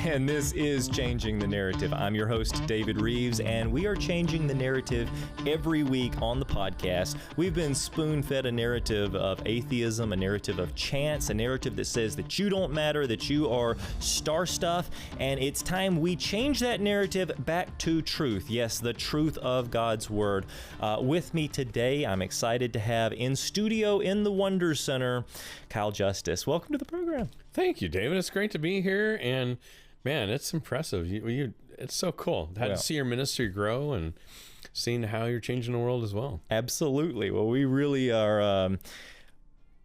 and this is Changing the Narrative. I'm your host, David Rives, and we are changing the narrative every week on the podcast. We've been spoon-fed a narrative of atheism, a narrative of chance, a narrative that says that you don't matter, that you are star stuff, and it's time we change that narrative back to truth. Yes, the truth of God's Word. With me today, I'm excited to have in studio in the Wonder Center, Kyle Justice. Welcome to the program. Thank you, David. It's great to be here, and man, it's impressive. It's so cool. Had to see your ministry grow and seeing how you're changing the world as well. Absolutely. Well, we really are.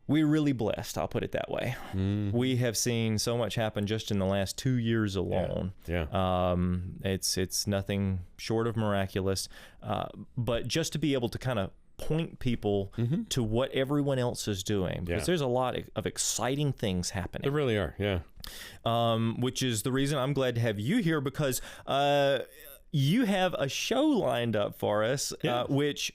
We're really blessed. I'll put it that way. Mm-hmm. We have seen so much happen just in the last 2 years alone. Yeah. It's nothing short of miraculous. But just to be able to kind of point people to what everyone else is doing, because there's a lot of exciting things happening. There really are, yeah. Which is the reason I'm glad to have you here, because you have a show lined up for us, which,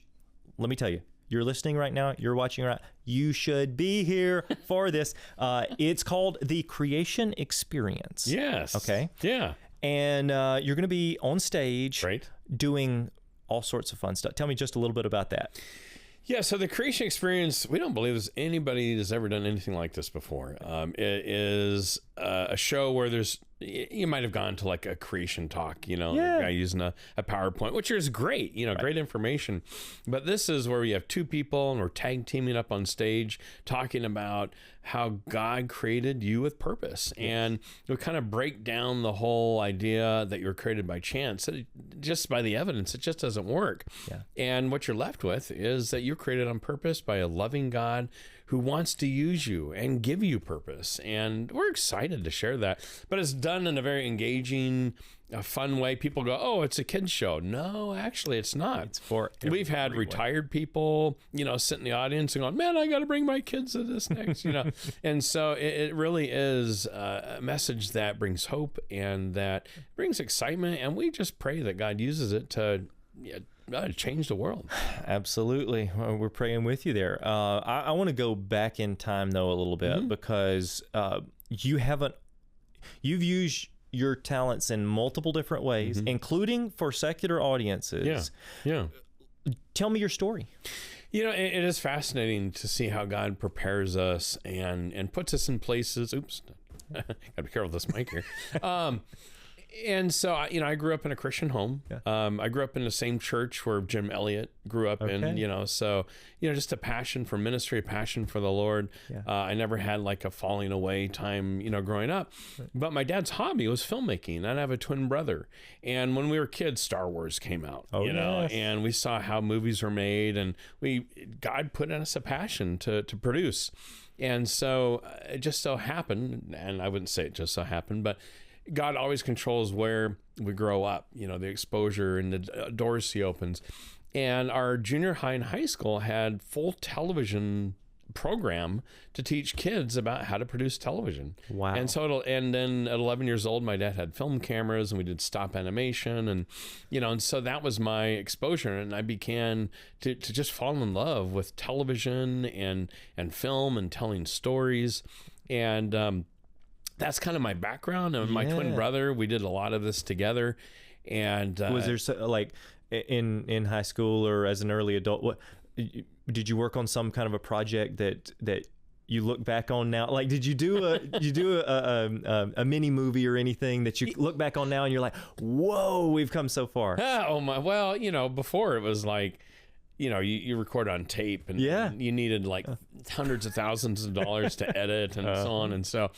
let me tell you, you're listening right now, you're watching right now, you should be here for this. It's called the Creation Experience. Yes. Okay? Yeah. And you're going to be on stage doing all sorts of fun stuff. Tell me just a little bit about that. Yeah, so the Creation Experience, we don't believe there's anybody that's ever done anything like this before. It is a show where you might have gone to like a creation talk, a guy using a PowerPoint, which is great, great information. But this is where we have two people and we're tag teaming up on stage talking about how God created you with purpose. And we kind of break down the whole idea that you're created by chance. Just by the evidence, it just doesn't work. Yeah. And what you're left with is that you're created on purpose by a loving God who wants to use you and give you purpose. And we're excited to share that. But it's done in a very engaging, fun way. People go, oh, it's a kid's show. No, actually, it's not. It's for We've had retired people, sit in the audience and go, man, I got to bring my kids to this next, And so it really is a message that brings hope and that brings excitement. And we just pray that God uses it to change the world. Absolutely. Well, we're praying with you there. I want to go back in time, though, a little bit, because you've used your talents in multiple different ways, including for secular audiences. Yeah. Tell me your story. It is fascinating to see how God prepares us and puts us in places. Oops. Gotta be careful with this mic here. And so, I grew up in a Christian home. Yeah. I grew up in the same church where Jim Elliot grew up in, so, just a passion for ministry, a passion for the Lord. Yeah. I never had like a falling away time, growing up. Right. But my dad's hobby was filmmaking. And I have a twin brother. And when we were kids, Star Wars came out, and we saw how movies were made. And God put in us a passion to produce. And so it just so happened, and I wouldn't say it just so happened, but God always controls where we grow up, the exposure and the doors he opens. And our junior high and high school had full television program to teach kids about how to produce television. Wow. And then at 11 years old, my dad had film cameras and we did stop animation and so that was my exposure. And I began to just fall in love with television and film and telling stories. And, that's kind of my background. And my twin brother, we did a lot of this together. And was there like in high school or as an early adult, did you work on some kind of a project that you look back on now? Like, did you do a mini movie or anything that you look back on now and you're like, whoa, we've come so far? Oh my! Well, before it was like, you record on tape and you needed like hundreds of thousands of dollars to edit and so on. And so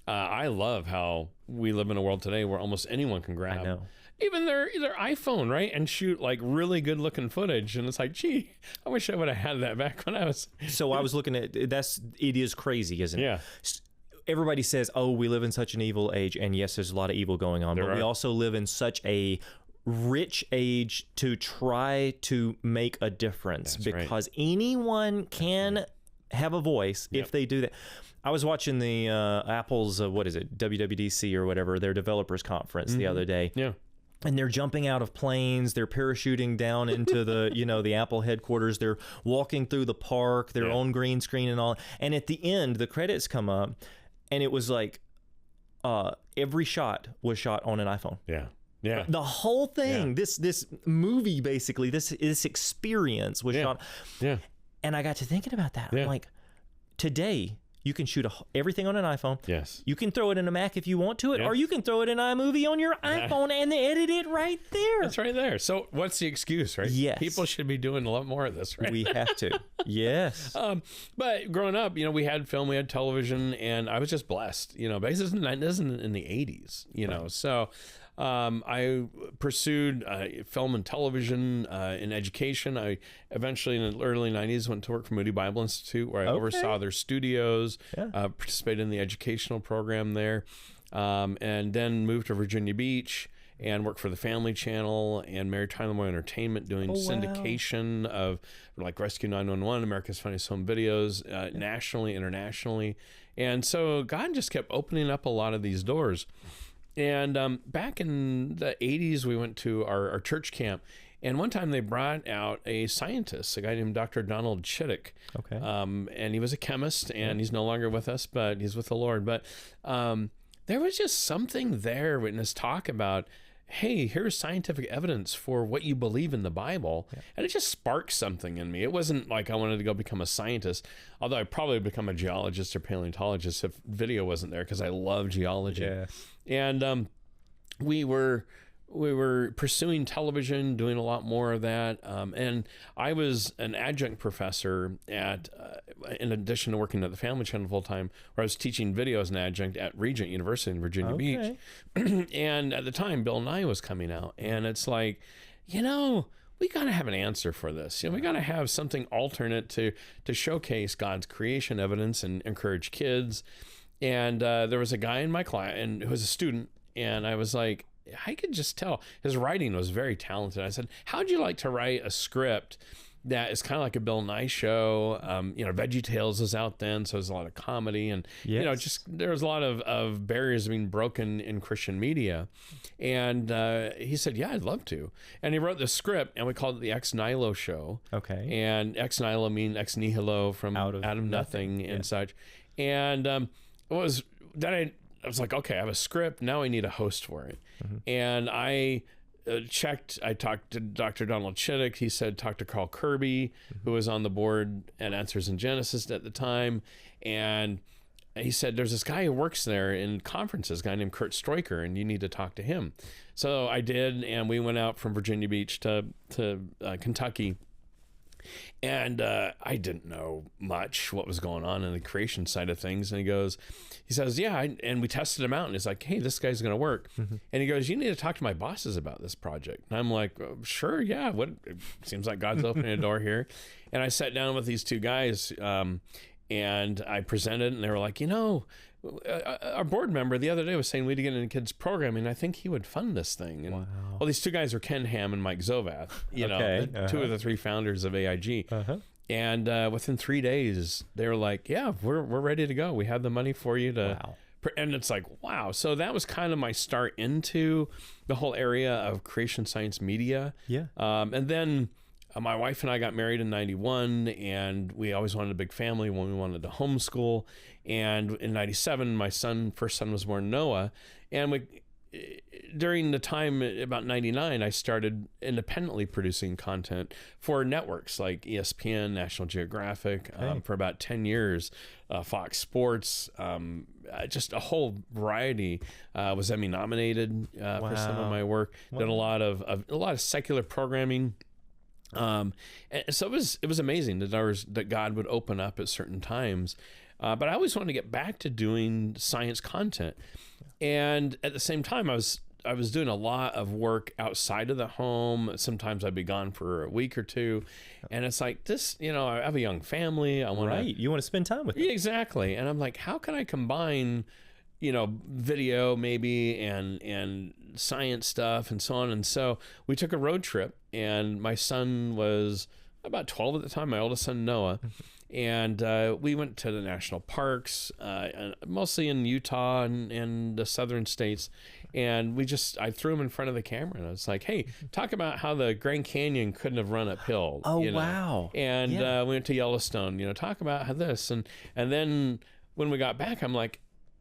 I love how we live in a world today where almost anyone can grab even their iPhone, right? And shoot like really good looking footage. And it's like, gee, I wish I would have had that back when I was. So I was looking at it is crazy, isn't it? Yeah. Everybody says, oh, we live in such an evil age. And yes, there's a lot of evil going on, but we also live in such a rich age to try to make a difference. That's because anyone can have a voice if they do that. I was watching the Apple's, WWDC or whatever, their developers conference the other day. Yeah. And they're jumping out of planes. They're parachuting down into the, the Apple headquarters. They're walking through the park, their own green screen and all. And at the end, the credits come up and it was like every shot was shot on an iPhone. Yeah. Yeah. The whole thing, this movie, basically, this experience was shot. Yeah. And I got to thinking about that. I'm like, today, you can shoot everything on an iPhone. Yes. You can throw it in a Mac if you want to, or you can throw it in iMovie on your iPhone and edit it right there. It's right there. So what's the excuse, right? Yes. People should be doing a lot more of this, right? We have to. Yes. But growing up, we had film, we had television, and I was just blessed, but this isn't in the 80s, so I pursued film and television in education. I eventually, in the early 90s, went to work for Moody Bible Institute, where I oversaw their studios, participated in the educational program there, and then moved to Virginia Beach and worked for the Family Channel and Mary Tyler Moore Entertainment, doing syndication of like Rescue 911, America's Funniest Home Videos, nationally, internationally. And so God just kept opening up a lot of these doors. And back in the 80s, we went to our church camp. And one time they brought out a scientist, a guy named Dr. Donald Chittick. Okay. And he was a chemist, and he's no longer with us, but he's with the Lord. But there was just something there in his talk about, hey, here's scientific evidence for what you believe in the Bible. Yeah. And it just sparked something in me. It wasn't like I wanted to go become a scientist, although I'd probably become a geologist or paleontologist if video wasn't there, because I love geology. Yeah. And we were pursuing television, doing a lot more of that. And I was an adjunct professor at, in addition to working at the Family Channel full time, where I was teaching video as an adjunct at Regent University in Virginia Beach. And at the time, Bill Nye was coming out. And it's like, we got to have an answer for this. We got to have something alternate to showcase God's creation evidence and encourage kids. And there was a guy in my class who was a student, and I was like, I could just tell his writing was very talented. I said, how'd you like to write a script that is kind of like a Bill Nye show? Veggie Tales was out then, so there's a lot of comedy, and there's a lot of barriers being broken in Christian media. And he said, yeah, I'd love to. And he wrote the script, and we called it the Ex Nihilo Show. Okay. And Ex Nihilo means ex nihilo, from out of nothing and such. And I was like, okay, I have a script. Now I need a host for it. Mm-hmm. And I checked. I talked to Dr. Donald Chittick. He said, talk to Carl Kirby, who was on the board at Answers in Genesis at the time. And he said, there's this guy who works there in conferences, a guy named Kurt Stroiker, and you need to talk to him. So I did, and we went out from Virginia Beach to Kentucky. And I didn't know much what was going on in the creation side of things. And he says, yeah. And we tested him out, and he's like, hey, this guy's going to work. Mm-hmm. And he goes, you need to talk to my bosses about this project. And I'm like, oh, sure, yeah. It seems like God's opening a door here. And I sat down with these two guys, and I presented, and they were like, our board member the other day was saying we need to get into kids programming. I think he would fund this thing. And well, these two guys are Ken Ham and Mike Zovath, two of the three founders of AIG. And within 3 days, they were like, yeah, we're ready to go. We have the money for you to. Wow. And it's like, wow. So that was kind of my start into the whole area of creation science media. Yeah. And then my wife and I got married in 91, and we always wanted a big family when we wanted to homeschool. And in 97, my first son was born, Noah. And during the time, about 99, I started independently producing content for networks like ESPN, National Geographic, for about 10 years, Fox Sports, just a whole variety. Was Emmy nominated for some of my work. Did a lot of secular programming. And so it was amazing that God would open up at certain times. But I always wanted to get back to doing science content. And at the same time, I was doing a lot of work outside of the home. Sometimes I'd be gone for a week or two. And it's like this, I have a young family. You want to spend time with them. Exactly. And I'm like, how can I combine, video maybe and science stuff and so on. And so we took a road trip, and my son was about 12 at the time, my oldest son, Noah. And we went to the national parks, mostly in Utah and the southern states. And I threw him in front of the camera, and I was like, hey, talk about how the Grand Canyon couldn't have run uphill. Oh, wow. And we went to Yellowstone, talk about how this. And then when we got back, I'm like,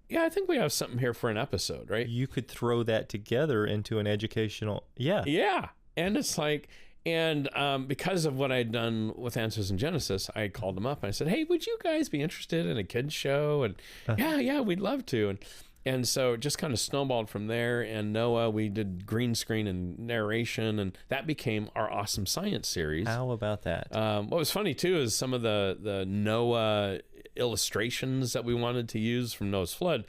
yeah, I think we have something here for an episode, right? You could throw that together into an educational, Yeah. And it's like, and because of what I'd done with Answers in Genesis, I called them up and I said, hey, would you guys be interested in a kid's show? And yeah, we'd love to. And so it just kind of snowballed from there. And Noah, we did green screen and narration, and that became our Awesome Science series. How about that? What was funny too is some of the Noah illustrations that we wanted to use from Noah's Flood.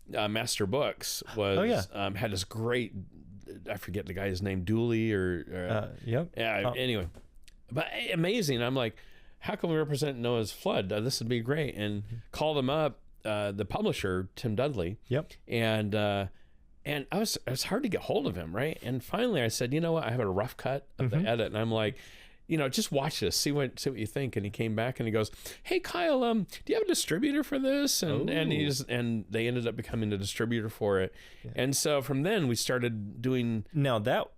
Master Books was had this great, I forget the guy's name, Dooley anyway, but amazing. I'm like, how can we represent Noah's Flood? This would be great. And called him up, the publisher, Tim Dudley. And it was hard to get hold of him, right? And finally I said, you know what, I have a rough cut of the edit, and I'm like, just watch this, see what you think. And he came back and he goes, hey Kyle, do you have a distributor for this? And they ended up becoming the distributor for it. And so from then we started doing. Now that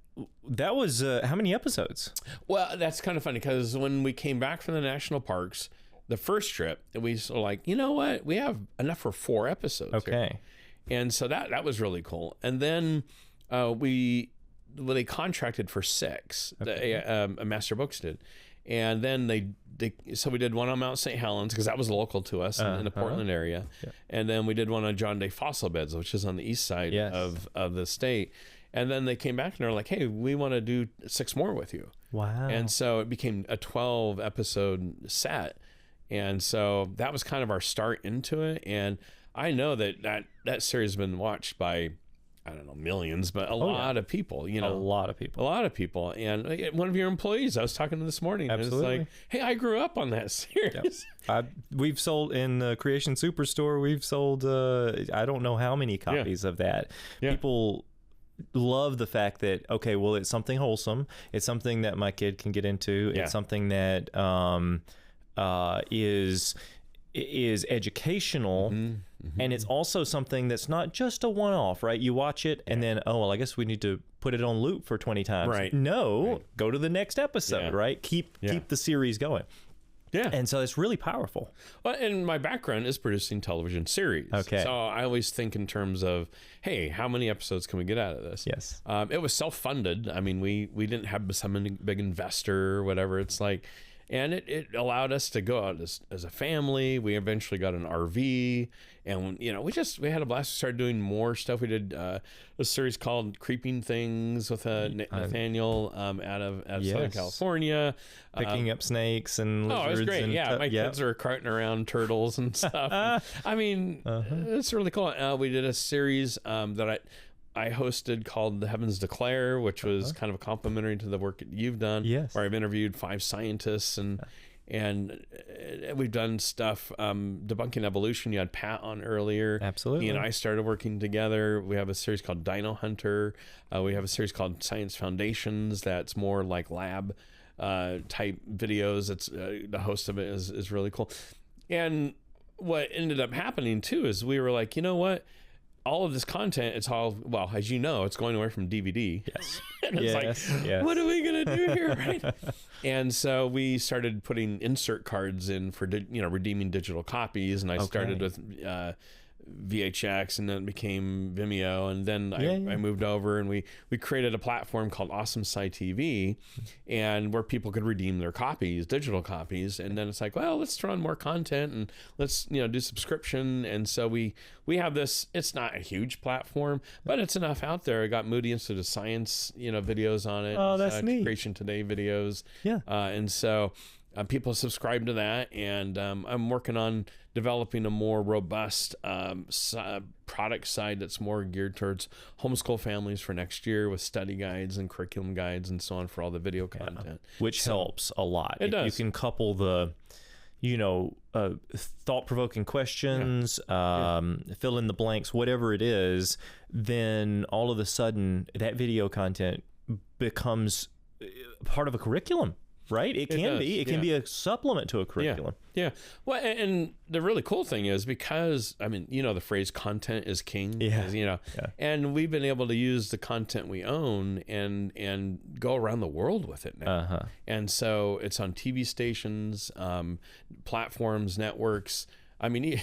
was how many episodes? Well, that's kind of funny, because when we came back from the national parks, the first trip, we were like, you know what, we have enough for 4 episodes. Okay. Here. And so that was really cool. And then they contracted for 6. Master Books did, and then so we did one on Mount St. Helens, because that was local to us in the Portland area, and then we did one on John Day Fossil Beds, which is on the east side of the state. And then they came back and they're like, hey, we want to do 6 more with you. Wow. And so it became a 12 episode set, and so that was kind of our start into it. And I know that series has been watched by, I don't know, millions, but a lot of people, a lot of people. And one of your employees, I was talking to this morning, absolutely, and it's like, hey, I grew up on that series. We've sold in the Creation Superstore. We've sold, I don't know how many copies of that. People love the fact that, okay, well, it's something wholesome. It's something that my kid can get into. It's something that is educational, and it's also something that's not just a one-off, right? You watch it and then, oh, well, I guess we need to put it on loop for 20 times. Right. No, go to the next episode, right? Keep the series going. Yeah. And so it's really powerful. Well, and my background is producing television series. Okay. So I always think in terms of, hey, how many episodes can we get out of this? Yes. It was self-funded. I mean, we didn't have some big investor or whatever. It's like, and it allowed us to go out as a family. We eventually got an RV, and we had a blast. We started doing more stuff. We did a series called Creeping Things with Nathaniel out of Southern California, picking up snakes and lizards. Oh, it was great. And My kids are carting around turtles and stuff. I mean, it's really cool. We did a series that I hosted called The Heavens Declare, which was kind of a complimentary to the work that you've done. Yes. Where I've interviewed 5 scientists and we've done stuff debunking evolution. You had Pat on earlier. Absolutely. He and I started working together. We have a series called Dino Hunter. We have a series called Science Foundations that's more like lab type videos. It's the host of it is really cool. And what ended up happening too is we were like, you know what? All of this content, it's all, well, as you know, it's going away from DVD. Yes. And it's what are we going to do here, right? And so we started putting insert cards in for, redeeming digital copies. And I started with VHX, and then it became Vimeo, and then I moved over, and we created a platform called Awesome Sci TV, and where people could redeem their copies, digital copies. And then it's like, well, let's throw in more content, and let's do subscription. And so we have this. It's not a huge platform, but it's enough out there. I got Moody Institute of Science videos on it. Oh, that's neat. Creation Today videos. Yeah. And so people subscribe to that, and I'm working on developing a more robust product side that's more geared towards homeschool families for next year, with study guides and curriculum guides and so on for all the video content, which helps a lot. It does. You can couple the thought-provoking questions, fill in the blanks, whatever it is, then all of a sudden that video content becomes part of a curriculum. Right? It can be a supplement to a curriculum. Yeah. Well, and the really cool thing is, because, the phrase content is king, and we've been able to use the content we own and go around the world with it now. And so it's on TV stations, platforms, networks. I mean,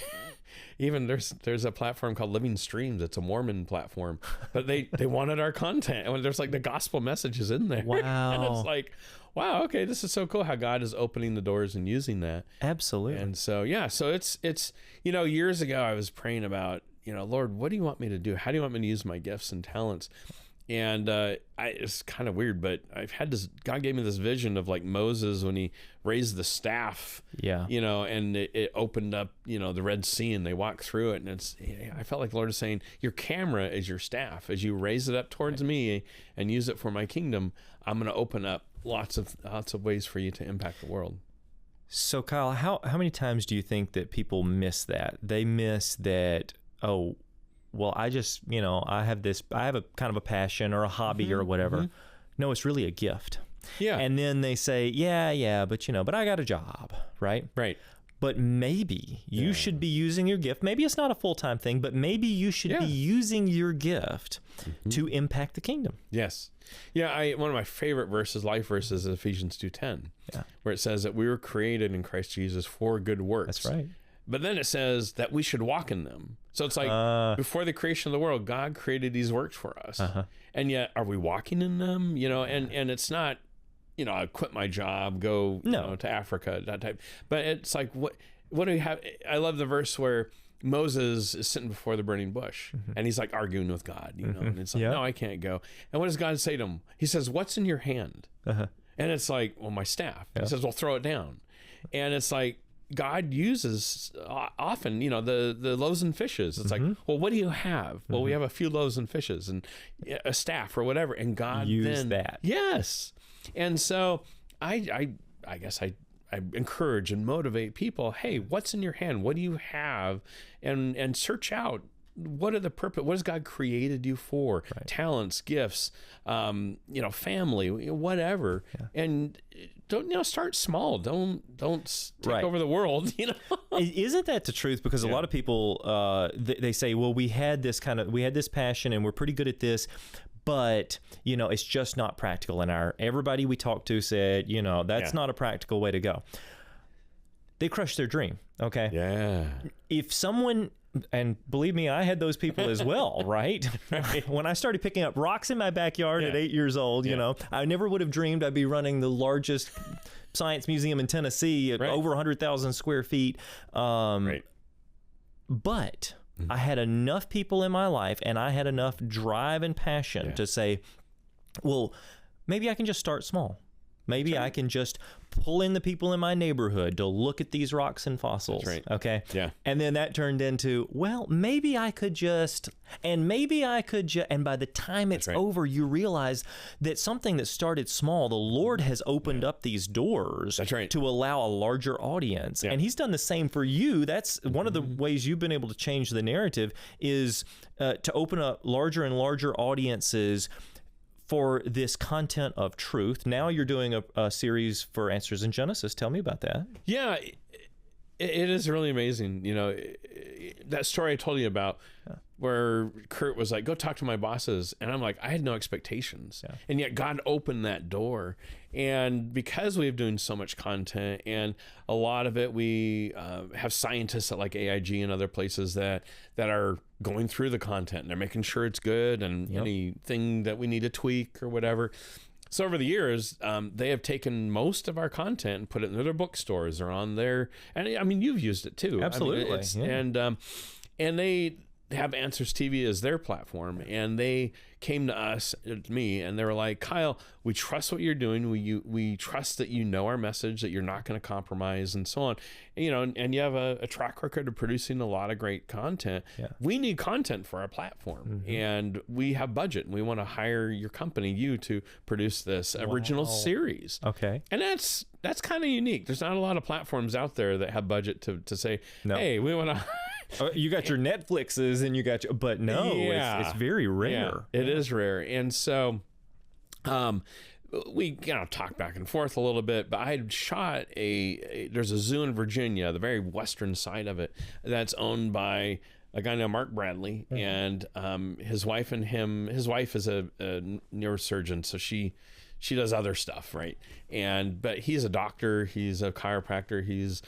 even there's a platform called Living Streams. It's a Mormon platform, but they wanted our content, and there's like the gospel messages in there. Wow. And it's like, wow, okay, this is so cool how God is opening the doors and using that. Absolutely. And so, yeah, so it's years ago I was praying about, Lord, what do you want me to do? How do you want me to use my gifts and talents? And it's kind of weird, but God gave me this vision of like Moses when he raised the staff, and it opened up, the Red Sea, and they walked through it. And I felt like the Lord is saying, your camera is your staff. As you raise it up towards me and use it for my kingdom, I'm going to open up lots of ways for you to impact the world. So Kyle, how many times do you think that people miss that? They miss that, well, I just, I have a kind of a passion or a hobby or whatever. No, it's really a gift. Yeah. And then they say, but I got a job, right? Right. But maybe you should be using your gift. Maybe it's not a full-time thing, but maybe you should be using your gift to impact the kingdom. Yes. Yeah, one of my favorite life verses is Ephesians 2:10, where it says that we were created in Christ Jesus for good works. That's right. But then it says that we should walk in them. So it's like before the creation of the world, God created these works for us. And yet, are we walking in them? And it's not, I quit my job, go to Africa, that type. But it's like, what do we have? I love the verse where Moses is sitting before the burning bush and he's like arguing with God, and it's like, no, I can't go. And what does God say to him? He says, what's in your hand? And it's like, well, my staff. He says, well, throw it down. And it's like, God uses often, the loaves and fishes. It's like, well, what do you have? Well, we have a few loaves and fishes and a staff or whatever. And God use that. Yes. And so I guess I encourage and motivate people. Hey, what's in your hand? What do you have? And search out. What are the purpose? What has God created you for? Right. Talents, gifts, family, whatever. Yeah. And don't start small. Don't take over the world. Isn't that the truth? Because a lot of people they say, well, we had this passion and we're pretty good at this, but it's just not practical. And everybody we talked to said, that's not a practical way to go. They crushed their dream. Okay. Yeah. If someone, and believe me, I had those people as well, right? When I started picking up rocks in my backyard at 8 years old, I never would have dreamed I'd be running the largest science museum in Tennessee at over 100,000 square feet. But I had enough people in my life and I had enough drive and passion to say, well, maybe I can just start small. Maybe I can just pull in the people in my neighborhood to look at these rocks and fossils. That's right. Okay. Yeah. And then that turned into, well, maybe I could just, and by the time it's over, you realize that something that started small, the Lord has opened up these doors to allow a larger audience. Yeah. And He's done the same for you. That's one of the ways you've been able to change the narrative is to open up larger and larger audiences for this content of truth. Now you're doing a series for Answers in Genesis. Tell me about that. Yeah, it is really amazing. That story I told you about where Kurt was like, go talk to my bosses. And I'm like, I had no expectations. Yeah. And yet God opened that door. And because we've doing so much content and a lot of it, we have scientists at like AIG and other places that are going through the content and they're making sure it's good and anything that we need to tweak or whatever. So over the years, they have taken most of our content and put it in their bookstores or on their, and I mean, you've used it too. Absolutely. And they have Answers TV as their platform, and they came to us, to me, and they were like, Kyle, we trust what you're doing. We trust that you know our message, that you're not going to compromise, and so on. And you have a track record of producing a lot of great content. Yeah. We need content for our platform, and we have budget, and we want to hire your company, you, to produce this original series. Okay. And that's kind of unique. There's not a lot of platforms out there that have budget to say, hey, we want to... You got your Netflixes and but no, it's very rare. Yeah, it is rare. And so we talked back and forth a little bit, but I had shot there's a zoo in Virginia, the very western side of it, that's owned by a guy named Mark Bradley, and his wife and him. His wife is a neurosurgeon, so she she does other stuff, right? But he's a doctor, he's a chiropractor, he's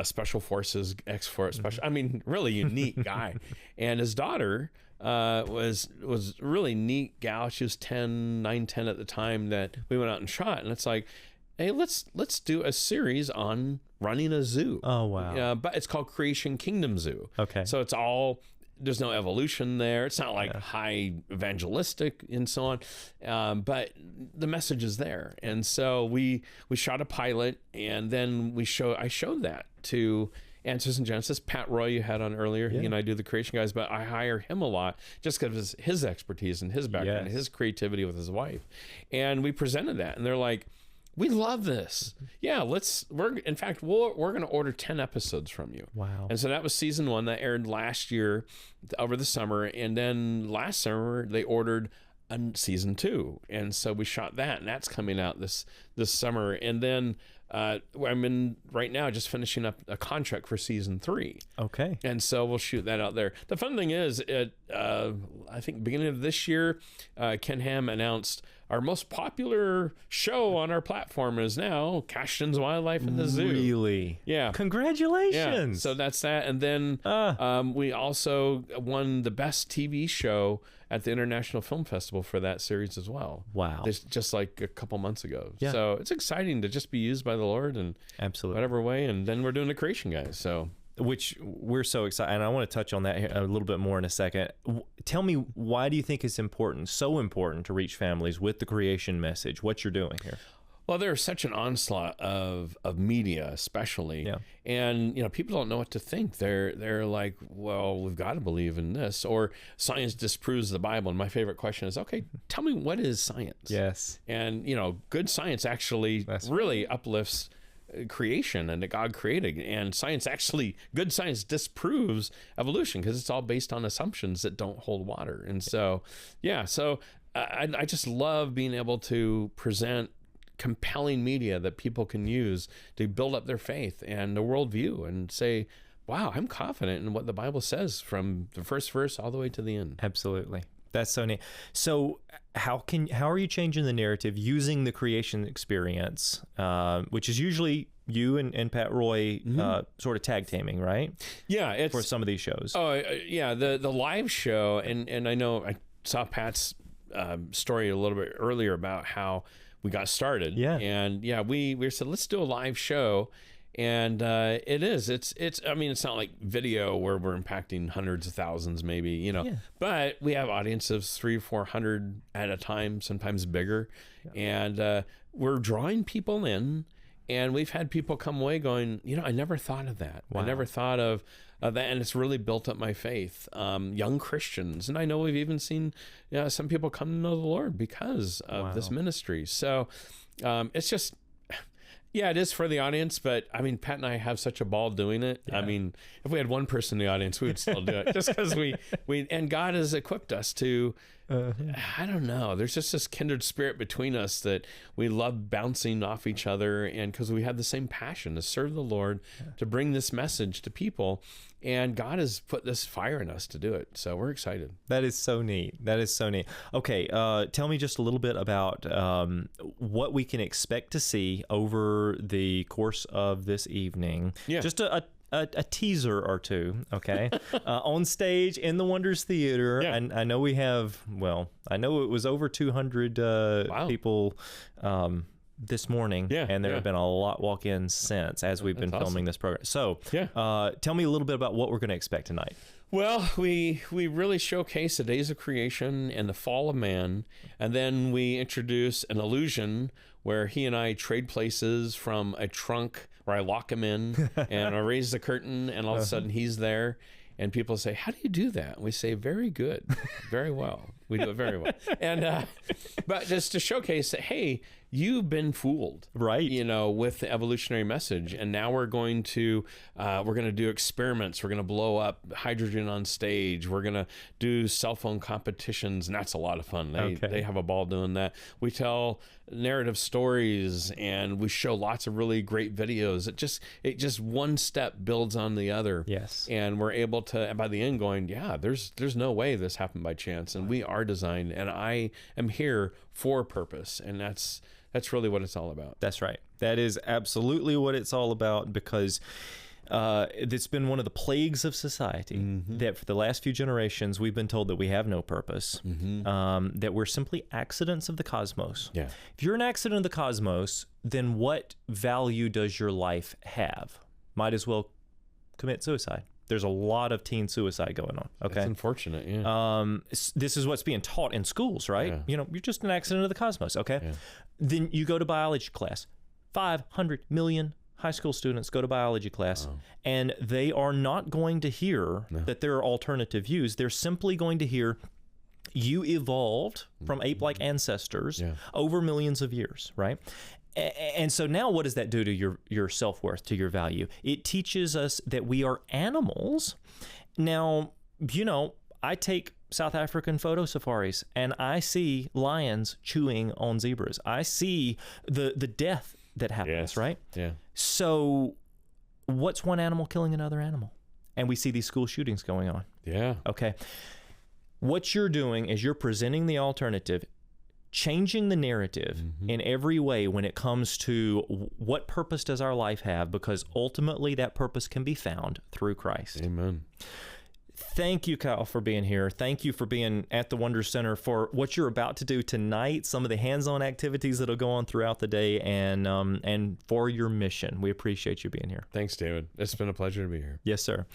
special forces, ex-force special. I mean, really unique guy. And his daughter was a really neat gal. She was 10 at the time that we went out and shot. And it's like, hey, let's do a series on running a zoo. Oh, wow. But it's called Creation Kingdom Zoo. Okay. So it's all, there's no evolution there. It's not like high evangelistic and so on. But the message is there. And so we shot a pilot, and then I showed that to Answers in Genesis. Pat Roy, you had on earlier. He and I do the creation guys, but I hire him a lot just because of his expertise and his background, and his creativity with his wife. And we presented that, and they're like, we love this. Yeah, we're going to order 10 episodes from you. Wow. And so that was season 1 that aired last year over the summer. And then last summer they ordered season 2. And so we shot that, and that's coming out this summer. And then I'm right now just finishing up a contract for season 3. Okay. And so we'll shoot that out there. The fun thing is, I think beginning of this year, Ken Ham announced our most popular show on our platform is now Cashton's Wildlife in the Zoo. Really? Yeah. Congratulations. Yeah. So that's that. And then we also won the best TV show at the International Film Festival for that series as well. Wow. Just like a couple months ago. Yeah. So it's exciting to just be used by the Lord in absolutely whatever way. And then we're doing the creation guys. So which we're so excited, and I want to touch on that here a little bit more in a second. Tell me, why do you think it's so important to reach families with the creation message, what you're doing here? Well, there's such an onslaught of media, especially, and people don't know what to think. They're like, well, we've got to believe in this, or science disproves the Bible. And my favorite question is, okay, tell me, what is science? Yes, and good science actually really uplifts creation and that God created, and good science disproves evolution because it's all based on assumptions that don't hold water. And so I just love being able to present compelling media that people can use to build up their faith and their worldview and say, wow, I'm confident in what the Bible says from the first verse all the way to the end. Absolutely. That's so neat. So how are you changing the narrative using the creation experience, which is usually you and Pat Roy sort of tag teaming, right? Yeah, for some of these shows. Oh, yeah, the live show, and I know I saw Pat's story a little bit earlier about how we got started. Yeah, and we said, let's do a live show. And it's I mean, it's not like video where we're impacting hundreds of thousands, maybe, but we have audience of 300-400 at a time, sometimes bigger. And we're drawing people in, and we've had people come away going, I never thought of that. Wow. I never thought of that. And it's really built up my faith. Young Christians. And I know we've even seen some people come to know the Lord because of this ministry. So it's just, yeah, it is for the audience, but I mean, Pat and I have such a ball doing it. Yeah. I mean, if we had one person in the audience, we would still do it just because and God has equipped us to, I don't know, there's just this kindred spirit between us that we love bouncing off each other, and because we have the same passion to serve the Lord, to bring this message to people. And God has put this fire in us to do it. So we're excited. That is so neat. Okay, tell me just a little bit about what we can expect to see over the course of this evening. Yeah. Just a teaser or two, okay? On stage in the Wonders Theater. Yeah. And I know I know it was over 200 people this morning, and there have been a lot walk-ins since as we've been filming this program. So tell me a little bit about what we're going to expect tonight. Well, we really showcase the days of creation and the fall of man, and then we introduce an illusion where he and I trade places from a trunk where I lock him in and I raise the curtain, and all of a sudden he's there. And people say, how do you do that? And we say, very good, very well. We do it very well. And but just to showcase that, hey, you've been fooled, right? With the evolutionary message. And now we're going to do experiments. We're going to blow up hydrogen on stage. We're going to do cell phone competitions, and that's a lot of fun. They have a ball doing that. We tell narrative stories, and we show lots of really great videos. It just one step builds on the other. Yes. And we're able to, by the end, going, there's no way this happened by chance, and we are designed, and I am here for purpose, and that's really what it's all about. That's right. That is absolutely what it's all about, because it's been one of the plagues of society that for the last few generations we've been told that we have no purpose, that we're simply accidents of the cosmos. Yeah. If you're an accident of the cosmos, then what value does your life have? Might as well commit suicide. There's a lot of teen suicide going on. Okay. That's unfortunate. Yeah. This is what's being taught in schools, right? Yeah. You're just an accident of the cosmos. Okay. Yeah. Then you go to biology class. 500 million high school students go to biology class, and they are not going to hear that there are alternative views. They're simply going to hear you evolved from ape-like ancestors over millions of years, right? And so now what does that do to your self-worth, to your value? It teaches us that we are animals. Now, I take South African photo safaris, and I see lions chewing on zebras. I see the death that happens, right? Yeah. So what's one animal killing another animal? And we see these school shootings going on. Yeah. Okay. What you're doing is you're presenting the alternative, changing the narrative in every way when it comes to what purpose does our life have, because ultimately that purpose can be found through Christ. Amen. Thank you, Kyle, for being here. Thank you for being at the Wonder Center, for what you're about to do tonight, some of the hands-on activities that'll go on throughout the day, and for your mission. We appreciate you being here. Thanks, David. It's been a pleasure to be here. Yes, sir.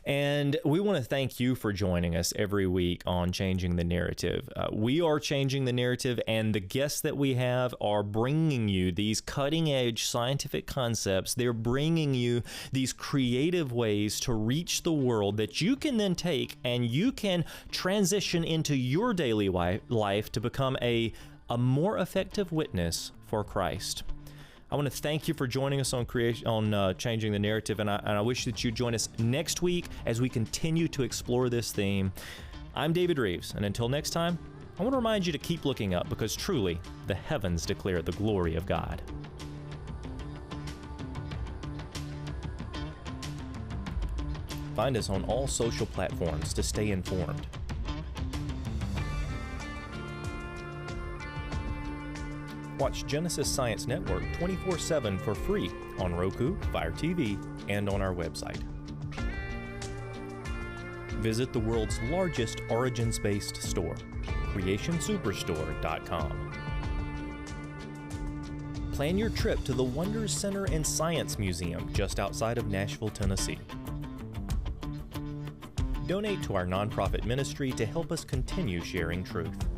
And we want to thank you for joining us every week on Changing the Narrative. We are changing the narrative, and the guests that we have are bringing you these cutting-edge scientific concepts. They're bringing you these creative ways to reach the world that you can then take, and you can transition into your daily life to become a more effective witness for Christ. I want to thank you for joining us on Changing the Narrative, and I wish that you join us next week as we continue to explore this theme. I'm David Rives, and until next time, I want to remind you to keep looking up, because truly the heavens declare the glory of God. Find us on all social platforms to stay informed. Watch Genesis Science Network 24/7 for free on Roku, Fire TV, and on our website. Visit the world's largest origins-based store, CreationSuperstore.com. Plan your trip to the Wonders Center and Science Museum just outside of Nashville, Tennessee. Donate to our nonprofit ministry to help us continue sharing truth.